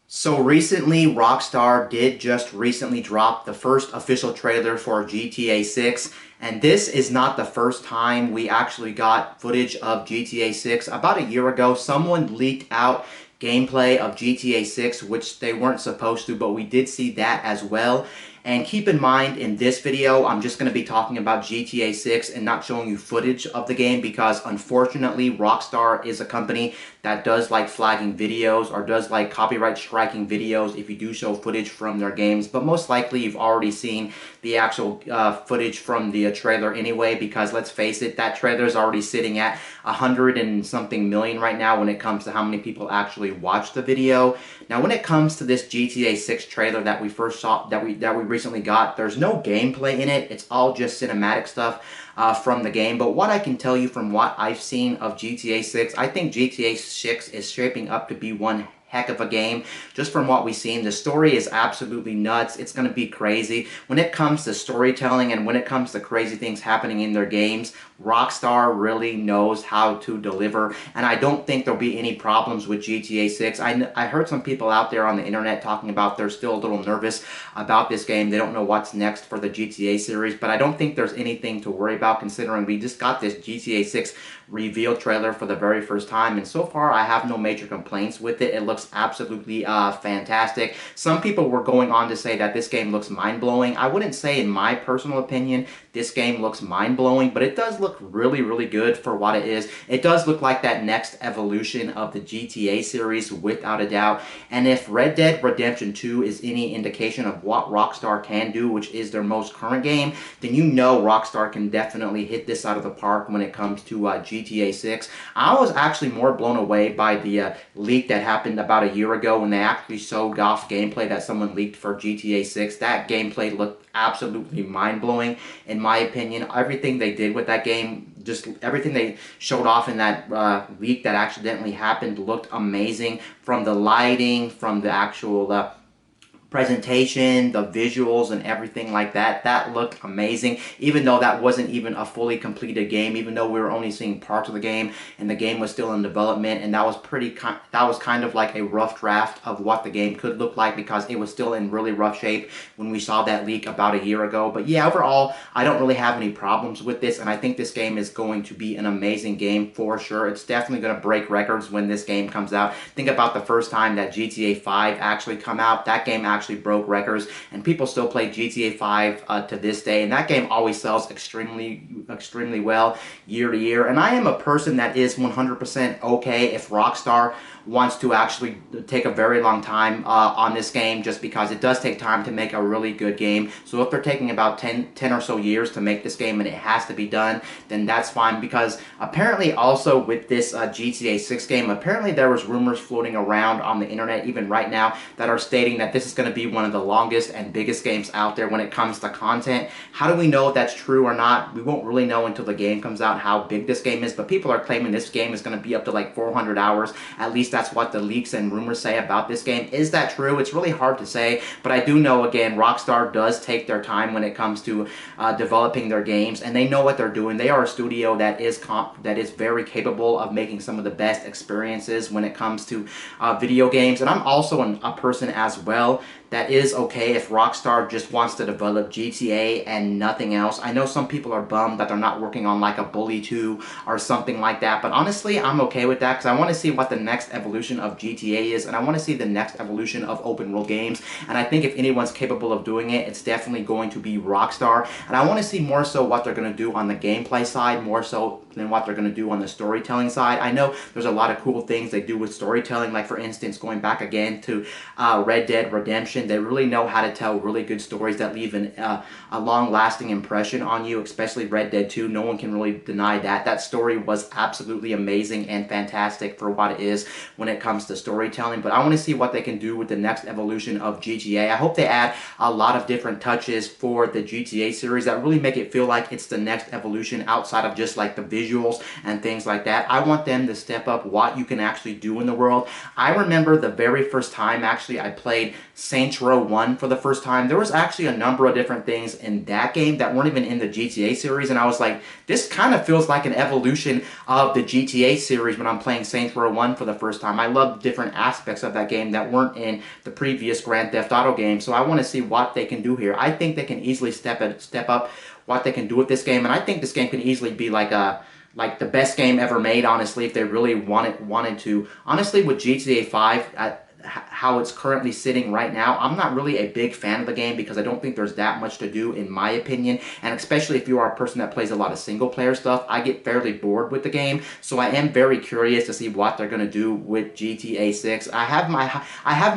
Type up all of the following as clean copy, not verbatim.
So recently, Rockstar did just recently drop the first official trailer for GTA 6, and this is not the first time we actually got footage of GTA 6. About a year ago, someone leaked out gameplay of GTA 6, which they weren't supposed to, but we did see that as well. And keep in mind, in this video, I'm just going to be talking about GTA 6 and not showing you footage of the game because unfortunately, Rockstar is a company that does like flagging videos or does like copyright striking videos if you do show footage from their games. But most likely, you've already seen the actual footage from the trailer anyway, because let's face it, that trailer is already sitting at 100 and something million right now when it comes to how many people actually watch the video. Now, when it comes to this GTA 6 trailer that we first saw, that we recently got, there's no gameplay in it. It's all just cinematic stuff from the game. But what I can tell you from what I've seen of GTA 6, I think GTA 6 is shaping up to be one heck of a game. Just from what we've seen, the story is absolutely nuts. It's going to be crazy. When it comes to storytelling and when it comes to crazy things happening in their games, Rockstar really knows how to deliver, and I don't think there'll be any problems with GTA 6. I heard some people out there on the internet talking about they're still a little nervous about this game. They don't know what's next for the GTA series, but I don't think there's anything to worry about considering we just got this GTA 6 reveal trailer for the very first time, and so far I have no major complaints with it. It looks absolutely fantastic. Some people were going on to say that this game looks mind-blowing. I wouldn't say, in my personal opinion, this game looks mind-blowing, but it does look really, really good for what it is. It does look like that next evolution of the GTA series, without a doubt. And if Red Dead Redemption 2 is any indication of what Rockstar can do, which is their most current game, then you know Rockstar can definitely hit this out of the park when it comes to GTA 6. I was actually more blown away by the leak that happened about a year ago when they actually showed off gameplay that someone leaked for GTA 6. That gameplay looked absolutely mind-blowing in my opinion. Everything they did with that game, just everything they showed off in that leak that accidentally happened, looked amazing. From the lighting, from the actual presentation, the visuals, and everything like that. That looked amazing, even though that wasn't even a fully completed game, even though we were only seeing parts of the game and the game was still in development, and that was kind of like a rough draft of what the game could look like because it was still in really rough shape when we saw that leak about a year ago. But yeah, overall, I don't really have any problems with this, and I think this game is going to be an amazing game for sure. It's definitely going to break records when this game comes out. Think about the first time that GTA 5 actually come out. That game actually broke records, and people still play GTA 5 to this day, and that game always sells extremely well year to year. And I am a person that is 100% okay if Rockstar wants to actually take a very long time on this game, just because it does take time to make a really good game. So if they're taking about 10 or so years to make this game and it has to be done, then that's fine, because apparently also with this GTA 6 game, apparently there was rumors floating around on the internet even right now that are stating that this is going to be one of the longest and biggest games out there when it comes to content. How do we know if that's true or not? We won't really know until the game comes out how big this game is, but people are claiming this game is going to be up to like 400 hours. At least that's what the leaks and rumors say about this game. Is that true? It's really hard to say, but I do know, again, Rockstar does take their time when it comes to developing their games, and they know what they're doing. They are a studio that is very capable of making some of the best experiences when it comes to video games. And I'm also a person as well that is okay if Rockstar just wants to develop GTA and nothing else. I know some people are bummed that they're not working on like a Bully 2 or something like that, but honestly, I'm okay with that because I want to see what the next evolution of GTA is, and I want to see the next evolution of open world games. And I think if anyone's capable of doing it, it's definitely going to be Rockstar. And I want to see more so what they're going to do on the gameplay side, more so than what they're going to do on the storytelling side. I know there's a lot of cool things they do with storytelling, like for instance, going back again to Red Dead Redemption. They really know how to tell really good stories that leave a long-lasting impression on you, especially Red Dead 2. No one can really deny that. That story was absolutely amazing and fantastic for what it is when it comes to storytelling. But I want to see what they can do with the next evolution of GTA. I hope they add a lot of different touches for the GTA series that really make it feel like it's the next evolution outside of just like the visual visuals and things like that. I want them to step up what you can actually do in the world. I remember the very first time actually I played Saints Row 1 for the first time. There was actually a number of different things in that game that weren't even in the GTA series, and I was like, this kind of feels like an evolution of the GTA series when I'm playing Saints Row 1 for the first time. I love different aspects of that game that weren't in the previous Grand Theft Auto game, so I want to see what they can do here. I think they can easily step up what they can do with this game, and I think this game can easily be like the best game ever made, honestly, if they really wanted to. Honestly, with GTA 5, how it's currently sitting right now, I'm not really a big fan of the game because I don't think there's that much to do, in my opinion, and especially if you are a person that plays a lot of single player stuff, I get fairly bored with the game. So I am very curious to see what they're going to do with GTA 6. I have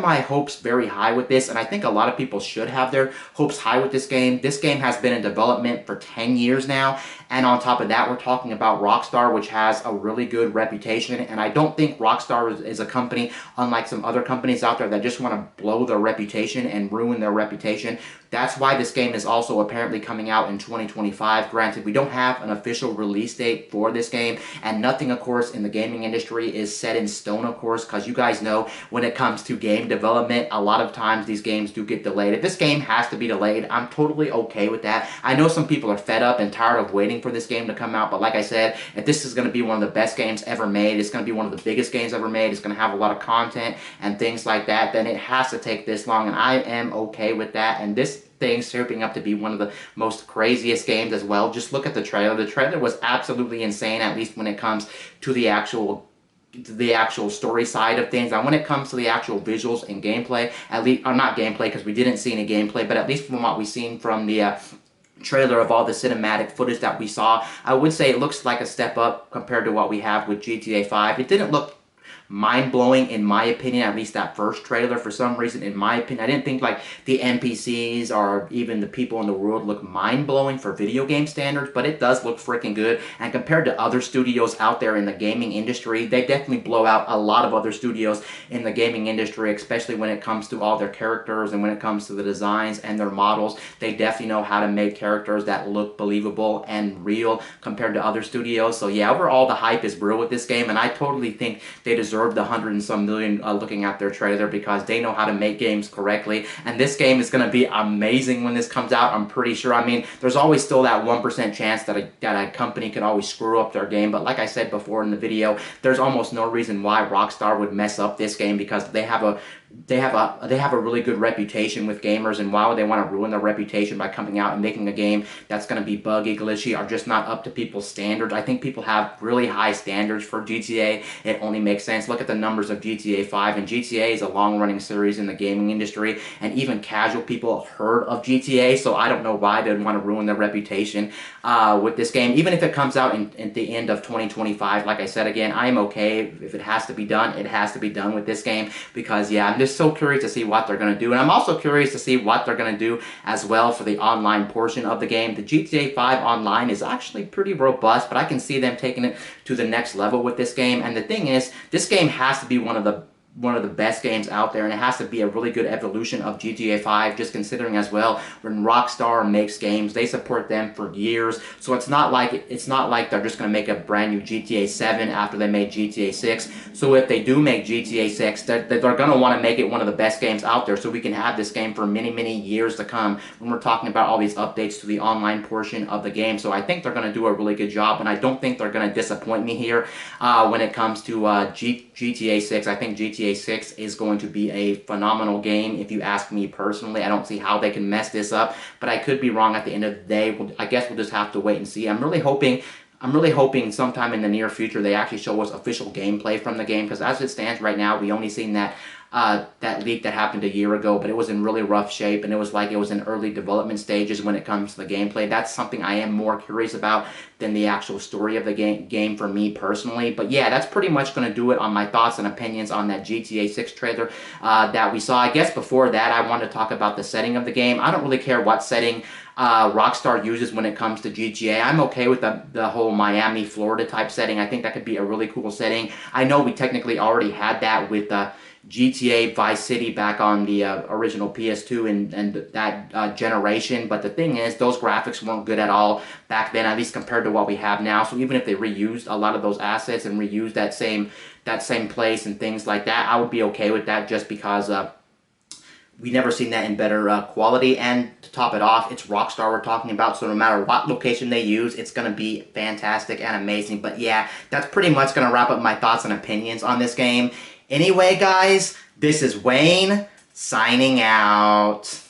my hopes very high with this, and I think a lot of people should have their hopes high with this game. This game has been in development for 10 years now, and on top of that, we're talking about Rockstar, which has a really good reputation, and I don't think Rockstar is a company, unlike some other companies out there, that just want to blow their reputation and ruin their reputation. That's why this game is also apparently coming out in 2025. Granted, we don't have an official release date for this game, and nothing, of course, in the gaming industry is set in stone, of course, because you guys know when it comes to game development, a lot of times these games do get delayed. If this game has to be delayed, I'm totally okay with that. I know some people are fed up and tired of waiting for this game to come out, but like I said, if this is going to be one of the best games ever made, it's going to be one of the biggest games ever made, it's going to have a lot of content and things like that, then it has to take this long, and I am okay with that. And this thing's shaping up to be one of the most craziest games as well. Just look at the trailer. The trailer was absolutely insane, at least when it comes to the actual story side of things. And when it comes to the actual visuals and gameplay, at least, or not gameplay because we didn't see any gameplay, but at least from what we've seen from the trailer of all the cinematic footage that we saw, I would say it looks like a step up compared to what we have with GTA 5. It didn't look mind-blowing in my opinion, at least that first trailer. For some reason, in my opinion, I didn't think like the NPCs or even the people in the world look mind-blowing for video game standards, but it does look freaking good. And compared to other studios out there in the gaming industry, they definitely blow out a lot of other studios in the gaming industry, especially when it comes to all their characters and when it comes to the designs and their models. They definitely know how to make characters that look believable and real compared to other studios. So yeah, overall the hype is real with this game, and I totally think they deserve the 100 and some million looking at their trailer, because they know how to make games correctly. And this game is going to be amazing when this comes out, I'm pretty sure. I mean, there's always still that 1% chance that a company could always screw up their game, but like I said before in the video, there's almost no reason why Rockstar would mess up this game, because they have a really good reputation with gamers, and why would they want to ruin their reputation by coming out and making a game that's going to be buggy, glitchy, or just not up to people's standards? I think people have really high standards for GTA. It only makes sense. Look at the numbers of GTA 5, and GTA is a long-running series in the gaming industry, and even casual people have heard of GTA, so I don't know why they'd want to ruin their reputation with this game. Even if it comes out at the end of 2025, like I said again, I am okay. If it has to be done, it has to be done with this game, because yeah, I'm just so curious to see what they're going to do. And I'm also curious to see what they're going to do as well for the online portion of the game. The GTA 5 online is actually pretty robust, but I can see them taking it to the next level with this game. And the thing is, this game has to be one of the best games out there, and it has to be a really good evolution of GTA 5, just considering as well, when Rockstar makes games, they support them for years, so it's not like they're just going to make a brand new GTA 7 after they made GTA 6. So if they do make GTA 6, they're going to want to make it one of the best games out there, so we can have this game for many, many years to come when we're talking about all these updates to the online portion of the game. So I think they're going to do a really good job, and I don't think they're going to disappoint me here when it comes to GTA 6. I think GTA 6 is going to be a phenomenal game, if you ask me personally. I don't see how they can mess this up, but I could be wrong at the end of the day. I guess we'll just have to wait and see. I'm really hoping sometime in the near future they actually show us official gameplay from the game, because as it stands right now, we only seen that leak that happened a year ago, but it was in really rough shape, and it was like it was in early development stages when it comes to the gameplay. That's something I am more curious about than the actual story of the game for me personally. But yeah, that's pretty much going to do it on my thoughts and opinions on that GTA 6 trailer that we saw. I guess before that, I wanted to talk about the setting of the game. I don't really care what setting Rockstar uses when it comes to GTA. I'm okay with the whole Miami, Florida type setting. I think that could be a really cool setting. I know we technically already had that with GTA Vice City back on the original PS2 and that generation. But the thing is, those graphics weren't good at all back then, at least compared to what we have now. So even if they reused a lot of those assets and reused that same place and things like that, I would be okay with that, just because we never seen that in better quality. And to top it off, it's Rockstar we're talking about, so no matter what location they use, it's going to be fantastic and amazing. But yeah, that's pretty much going to wrap up my thoughts and opinions on this game. Anyway, guys, this is Wayne, signing out.